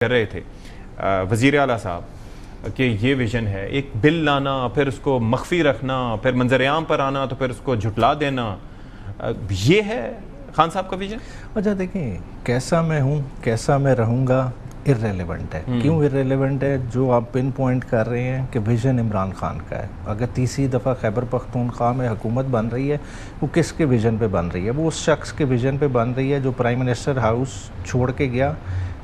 कर रहे थे वज़ीर आला साहब कि ये विज़न है, एक बिल लाना, फिर उसको मख्फी रखना, फिर मंजर-ए-आम पर आना, तो फिर उसको झुटला देना, ये है खान साहब का विज़न। अच्छा देखें, कैसा मैं हूँ कैसा मैं रहूँगा इर्रेलेवेंट है। क्यों इर्रेलेवेंट है? जो आप पिन पॉइंट कर रहे हैं कि विज़न इमरान खान का है। अगर तीसरी दफ़ा खैबर पख्तूनख्वा में हुकूमत बन रही है, वो किसके विज़न पे बन रही है? वो उस शख्स के विज़न पे बन रही है जो प्राइम मिनिस्टर हाउस छोड़ के गया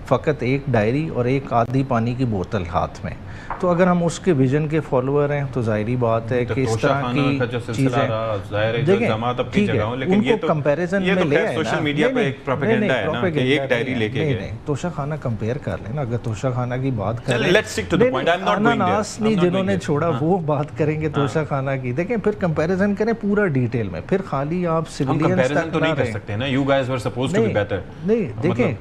फ़कत एक डायरी और एक आधी पानी की बोतल हाथ में। तो अगर हम उसके विज़न के फॉलोअर हैं तो ज़ाहिरी बात है कि इस तरह की चीज़ें देखें, ठीक है, उनको कंपैरिजन में ले आए सोशल मीडिया पे एक प्रोपेगेंडा है ना कि एक डायरी लेके गए। तोशा खाना कंपेयर कर लेना। अगर तोशा खाना की बात करें, let's stick to the point, I am not going there, जिन्होंने छोड़ा वो बात करेंगे तोशा खाना की। देखें, फिर कंपैरिजन करें पूरा डिटेल में, फिर खाली आप सिविलियंस तक तो नहीं कर सकते ना। You guys were supposed to be better. नहीं, देखें,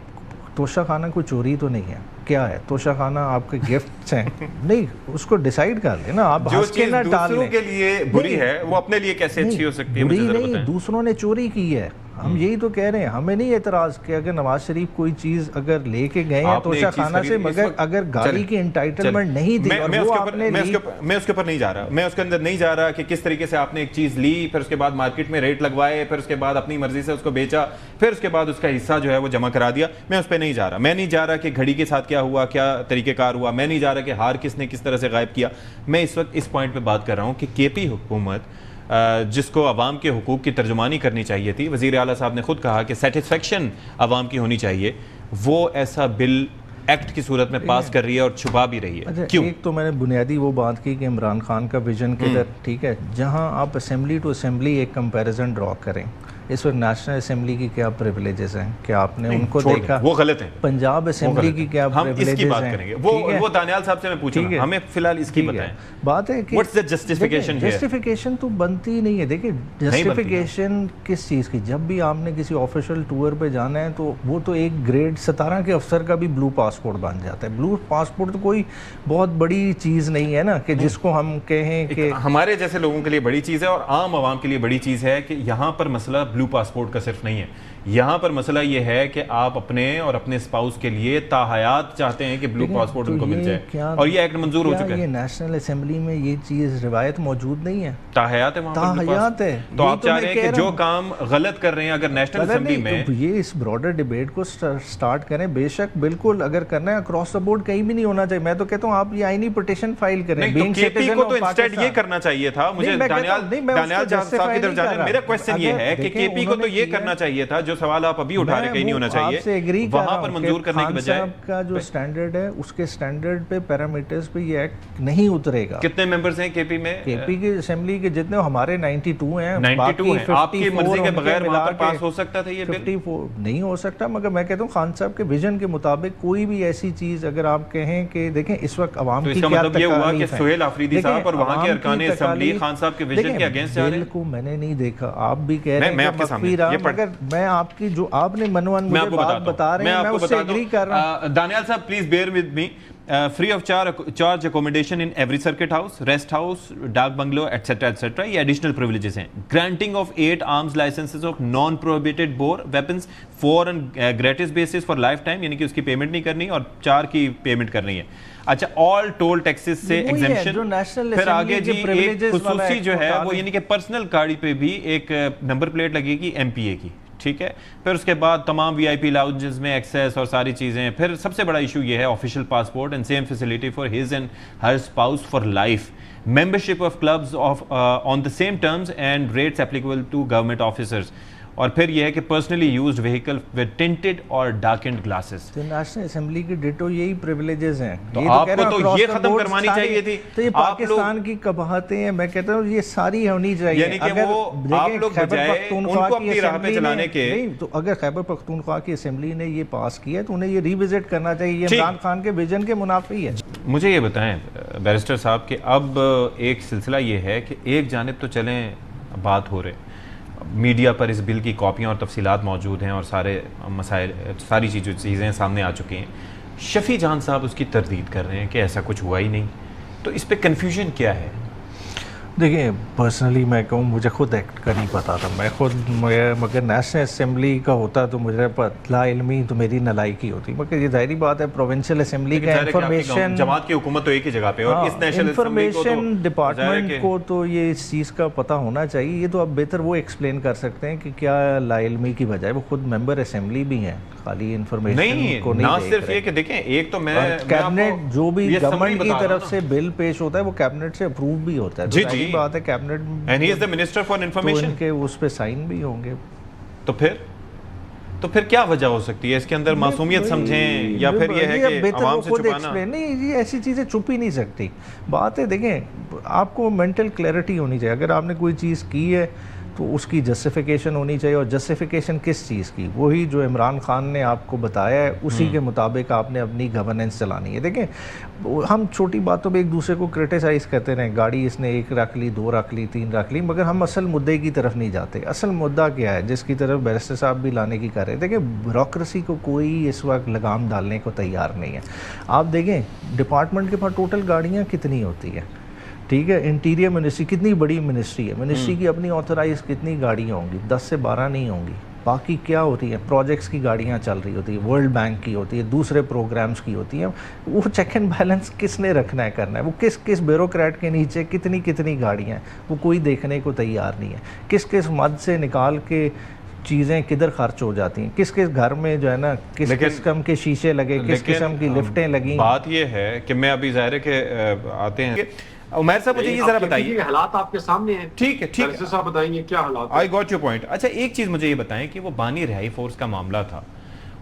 तोशा खाना कोई चोरी तो नहीं है। क्या है तोशा खाना? आपके गिफ्ट्स हैं। नहीं, उसको डिसाइड कर लेना आप। जो चीज दूसरों के लिए बुरी है वो अपने लिए कैसे अच्छी हो सकती है? बुरी नहीं, दूसरों ने चोरी की है। हम यही तो कह रहे हैं, हमें नहीं एतराज कि अगर नवाज शरीफ कोई चीज अगर लेके गए हैं तोशा खाना से, मगर अगर गाड़ी की एंटाइटलमेंट नहीं दी, मैं उसके ऊपर नहीं जा रहा, मैं उसके अंदर नहीं जा रहा कि किस तरीके से आपने एक चीज ली, फिर उसके बाद मार्केट में रेट लगवाए, फिर उसके बाद अपनी मर्जी से उसको बेचा, फिर उसके बाद उसका हिस्सा जो है वो जमा करा दिया। मैं उस पर नहीं जा रहा। मैं नहीं जा रहा कि घड़ी के साथ क्या हुआ, क्या तरीकेकार हुआ। मैं नहीं जा रहा कि हार किसने किस तरह से गायब किया। मैं इस वक्त इस पॉइंट पे बात कर रहा हूँ कि केपी हुकूमत जिसको अवाम के हुकूक की तर्जुमानी करनी चाहिए थी, वज़ीर आला साहब ने खुद कहा कि सेटिस्फेक्शन अवाम की होनी चाहिए, वो ऐसा बिल एक्ट की सूरत में पास कर रही है और छुपा भी रही है। अच्छा, क्यों? एक तो मैंने बुनियादी वो बात की कि इमरान खान का विजन किधर, ठीक है, जहां आप असेंबली टू असेंबली एक कंपैरिजन ड्रॉ करें। इस वक्त नेशनल असेंबली की क्या प्रिविलेजेस हैं? क्या आपने उनको देखा? वो गलत है। पंजाब असेंबली की क्या प्रिविलेजेस हैं? बात करेंगे वो दानियाल साहब से मैं पूछूंगा, हमें फिलहाल इसकी बताएं। बात है कि what's the justification here? Justification तो बनती नहीं है। देखिए, जस्टिफिकेशन किस चीज़ की? जब भी आपने किसी ऑफिशियल टूर पे जाना है तो वो तो एक ग्रेड 17 के अफसर का भी ब्लू पासपोर्ट बन जाता है। ब्लू पासपोर्ट तो कोई बहुत बड़ी चीज़ नहीं है ना कि जिसको हम कहें कि हमारे जैसे लोगों के लिए बड़ी चीज़ है और आम आवाम के लिए बड़ी चीज़ है कि यहाँ पर मसला ब्लू पासपोर्ट का सिर्फ नहीं है। यहाँ पर मसला ये है कि आप अपने और अपने स्पाउस के लिए ताहयात चाहते हैं कि ब्लू पासपोर्ट उनको मिल जाए, और ये एक्ट मंजूर हो चुका है। ये नेशनल असेंबली में ये चीज़ रिवायत मौजूद नहीं है। ताहयात है, ताहयात है। तो आप चाह रहे हैं कि जो काम गलत कर रहे हैं अगर नेशनल असेंबली में, तो ये इस ब्रॉडर डिबेट को स्टार्ट करें। बेशक बिल्कुल अगर करना है अक्रॉस द बोर्ड, कहीं भी नहीं होना चाहिए। मैं तो कहता हूँ आप ये आईनी पिटीशन फाइल करें। केपी को तो इंस्टेड ये करना चाहिए था। मुझे दानियाल साहब की तरफ जाने, मेरा क्वेश्चन ये है कि केपी को तो ये करना चाहिए था जो सवाल आप अभी उठा रहे, कहीं नहीं होना चाहिए। वहां पर मंजूर करने के बजाय का जो स्टैंडर्ड है उसके स्टैंडर्ड पे पैरामीटर्स पे ये एक्ट नहीं उतरेगा। कितने मेंबर्स हैं केपी में? केपी की असेंबली के जितने हमारे 92 हैं, 92 हैं। आपकी मर्जी के बगैर वहां पर पास हो सकता था ये बिल? 54 नहीं हो सकता। मगर मैं कहता हूँ खान साहब के विजन के मुताबिक कोई भी ऐसी चीज अगर आप कहें कि देखें इस वक्त अवाम की क्या मतलब ये हुआ कि सुहेल आफरीदी साहब और वहां के अरकान असेंबली खान साहब के विजन के अगेंस्ट जा रहे हैं। बिल को मैंने नहीं देखा, आप भी कह रहे हैं मैं आपके सामने, मगर मैं आपकी जो आपने मनवन मुझे बात बता रहे हैं, मैं उससे एग्री कर रहा हूं। दानियाल साहब please bear with me. Free of charge accommodation in every circuit house, rest house, dak bungalow etcetera, ये एडिशनल प्रिविलेजेस हैं। Granting of 8 arms licences of non prohibited bore weapons for an gratis basis for life time, यानी कि उसकी payment नहीं करनी और 4 की payment करनी है। अच्छा, ऑल टोल टैक्सेस से एग्जेम्पशन। फिर आगे जी एक खुसूसी जो है वो यानी कि पर्सनल गाड़ी पे भी एक नंबर प्लेट लगेगी एमपीए की, ठीक है। फिर उसके बाद तमाम वीआईपी लाउंजेस में एक्सेस और सारी चीज़ें। फिर सबसे बड़ा इशू ये है official passport and same facility for his and her spouse for life, membership of clubs of on the same terms and rates applicable to government officers. और फिर यह है कि personally used vehicle with tinted और darkened glasses. तो national assembly की ditto यही privileges हैं। तो आपको तो ये खत्म करवानी चाहिए थी। तो ये पाकिस्तान की कबाहतें हैं, मैं कहता हूँ ये सारी होनी चाहिए। यानी कि वो आप लोग बजाय उनको अपनी राह पे चलाने के, नहीं तो अगर खैबर पख्तूनख्वा की असेंबली ने ये पास किया है तो उन्हें ये रिविजिट करना चाहिए। ये इमरान खान के विजन के मुनाफी है। मुझे ये बताएं बैरिस्टर साहब कि अब एक सिलसिला ये है कि एक जानिब तो चलें बात हो रहे, मीडिया पर इस बिल की कॉपियाँ और तफसीलात मौजूद हैं और सारे मसाइल सारी चीज़ें सामने आ चुकी हैं। शफ़ी जान साहब उसकी तरदीद कर रहे हैं कि ऐसा कुछ हुआ ही नहीं। तो इस पे कन्फ्यूजन क्या है? देखिए पर्सनली मैं कहूँ मुझे खुद एक्ट का नहीं पता था, मैं खुद मगर नेशनल असेंबली का होता तो मुझे लाइल्मी तो मेरी नलायकी होती, मगर ये जाहिर बात है प्रोविंशियल असेंबली का इंफॉर्मेशन जमात की हुकूमत तो एक ही जगह पे और इस नेशनल इंफॉर्मेशन डिपार्टमेंट को तो ये इस चीज़ का पता होना चाहिए। ये तो आप बेहतर वो एक्सप्लेन कर सकते हैं कि क्या लाइल्मी की बजाय, वो खुद मेंबर असेंबली भी हैं, खाली इंफॉर्मेशन को नहीं ना देख सिर्फ रहे। ये कि देखें एक तो मैं कैबिनेट जो भी ये गवर्नमेंट summary की बता रहा तरफ हूं से बिल पेश होता है वो कैबिनेट से अप्रूव भी होता है, जी, तो जी। जाहिर बात है cabinet and he is the minister for तो इंफॉर्मेशन, इनके उस पे साइन भी होंगे। तो फिर क्या वजह हो सकती है इसके अंदर? मासूमियत समझें या फिर ये है कि आवाम से छुपाना? नहीं, ये ऐसी चीज़ें छुप ही नहीं सकती। बात है देखें, आपको मेंटल क्लैरिटी होनी चाहिए। अगर आपने कोई चीज़ की है तो उसकी जस्टिफिकेशन होनी चाहिए, और जस्टिफिकेशन किस चीज़ की, वही जो इमरान खान ने आपको बताया है उसी के मुताबिक आपने अपनी गवर्नेंस चलानी है। देखें हम छोटी बातों पे एक दूसरे को क्रिटिसाइज़ करते रहें, गाड़ी इसने 1 रख ली, 2 रख ली, 3 रख ली, मगर हम असल मुद्दे की तरफ नहीं जाते। असल मुद्दा क्या है जिसकी तरफ बैरिस्टर साहब भी लाने की कर रहे हैं? देखिए ब्यूरोक्रेसी को कोई इस वक्त लगाम डालने को तैयार नहीं है। आप देखें डिपार्टमेंट के पास टोटल गाड़ियाँ कितनी होती है, ठीक है, इंटीरियर मिनिस्ट्री कितनी बड़ी मिनिस्ट्री है, मिनिस्ट्री की अपनी ऑथराइज कितनी गाड़ियाँ होंगी? 10 से 12 नहीं होंगी। बाकी क्या होती है, प्रोजेक्ट्स की गाड़ियाँ चल रही होती है, वर्ल्ड बैंक की होती है, दूसरे प्रोग्राम्स की होती हैं। वो चेक एंड बैलेंस किसने रखना है, करना है? वो किस किस ब्यूरोक्रेट के नीचे कितनी कितनी गाड़ियाँ हैं, वो कोई देखने को तैयार नहीं है। किस किस मद से निकाल के चीज़ें किधर खर्च हो जाती हैं, किस किस घर में जो है ना किस किस्म के शीशे लगे, किस किस्म की लिफ्टें लगी। बात ये है कि मैं अभी ज़ाहिर है कि आते हैं उमैर साहब, मुझे ये जरा बताइए, हालात आपके सामने हैं। ठीक है बैरिस्टर साहब बताएंगे क्या हालात। I got your point. अच्छा एक चीज़ मुझे ये बताएं कि वो बानी रिहाई फोर्स का मामला था,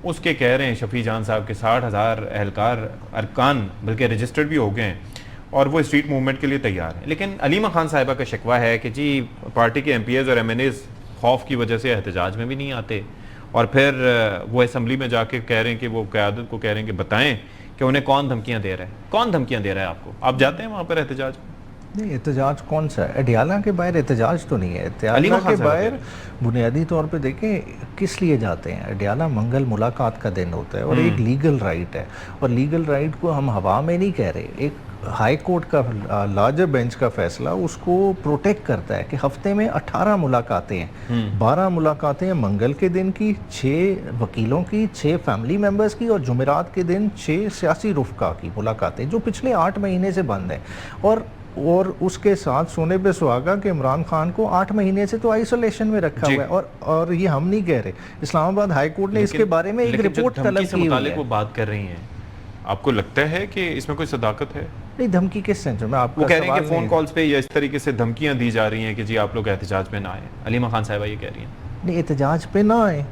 उसके कह रहे हैं शफी जान साहब के 60,000 एहलकार अरकान बल्कि रजिस्टर्ड भी हो गए हैं और वो स्ट्रीट मूवमेंट के लिए तैयार हैं। लेकिन अलीमा खान साहिबा का शिकवा है कि जी पार्टी के MPs और MNAs खौफ की वजह से एहतजाज में भी नहीं आते, और फिर वो असम्बली में जाके कह रहे हैं कि वो क़यादत को कह रहे हैं कि बताएं कि उन्हें कौन धमकियां दे रहा है, कौन धमकियां दे रहा है आपको? आप जाते हैं वहाँ पर एहतजाज? नहीं, एहतजाज कौन सा है? अडियाला के बाहर एहतजाज तो नहीं है। अडियाला के बाहर बुनियादी तौर पे देखें किस लिए जाते हैं। अडियाला मंगल मुलाकात का दिन होता है और एक लीगल राइट है, और लीगल राइट को हम हवा में नहीं कह रहे। एक हाई कोर्ट का लार्जर बेंच का फैसला उसको प्रोटेक्ट करता है कि हफ्ते में 18 मुलाकातें हैं, 12 मुलाकातें हैं मंगल के दिन की, 6 वकीलों की, 6 फैमिली मेम्बर्स की, और जुमेरात के दिन 6 सियासी रुफ़का की मुलाकातें जो पिछले 8 महीने से बंद हैं। और उसके साथ सोने पे सुहागा कि इमरान खान को 8 महीने से तो आइसोलेशन में रखा हुआ है, और ये हम नहीं कह रहे, इस्लामाबाद हाई कोर्ट ने इसके बारे में एक रिपोर्ट तलब की हुई है। वो बात कर रही हैं, आपको लगता है कि इसमें कोई सदाकत है? नहीं, धमकी किस सेंस में? आपको वो कह रहे हैं कि फ़ोन कॉल्स पे या इस तरीके से धमकियां दी जा रही हैं कि जी आप लोग एहतजाज पे ना आए। अलीमा खान साहिबा ये कह रही हैं। नहीं, एहतजाज पे ना आए।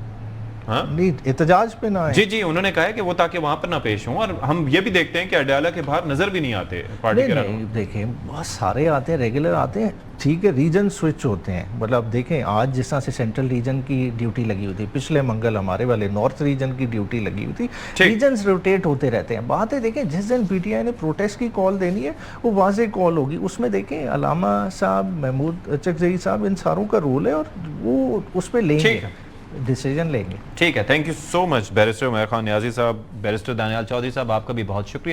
हाँ? नहीं, एहतजाज पे ना आए। जी जी, उन्होंने कहा है कि वो ताकि वहां पर ना पेश हों, और हम ये भी देखते हैं कि अडियाला के बाहर नजर भी नहीं आते पार्टी के नहीं, देखें बहुत सारे आते हैं, रेगुलर आते हैं, ठीक है, रीजन स्विच होते हैं। मतलब देखें आज जिस तरह से सेंट्रल रीजन की ड्यूटी लगी हुई थी, पिछले मंगल हमारे वाले नॉर्थ रीजन की ड्यूटी लगी हुई थी, रीजन्स रोटेट होते रहते हैं। बात है देखें जिस दिन PTI ने प्रोटेस्ट की कॉल देनी है वो वाज़े कॉल होगी, उसमें देखें अलामा साहब, महमूद चकजई साहब, इन सारों का रोल है, और वो उस पर लेंगे डिसीजन लेंगे। ठीक है, thank you so much barrister Umair Khan Niazi साहब, बैरिस्टर दानियाल चौधरी साहब, आपका भी बहुत शुक्रिया।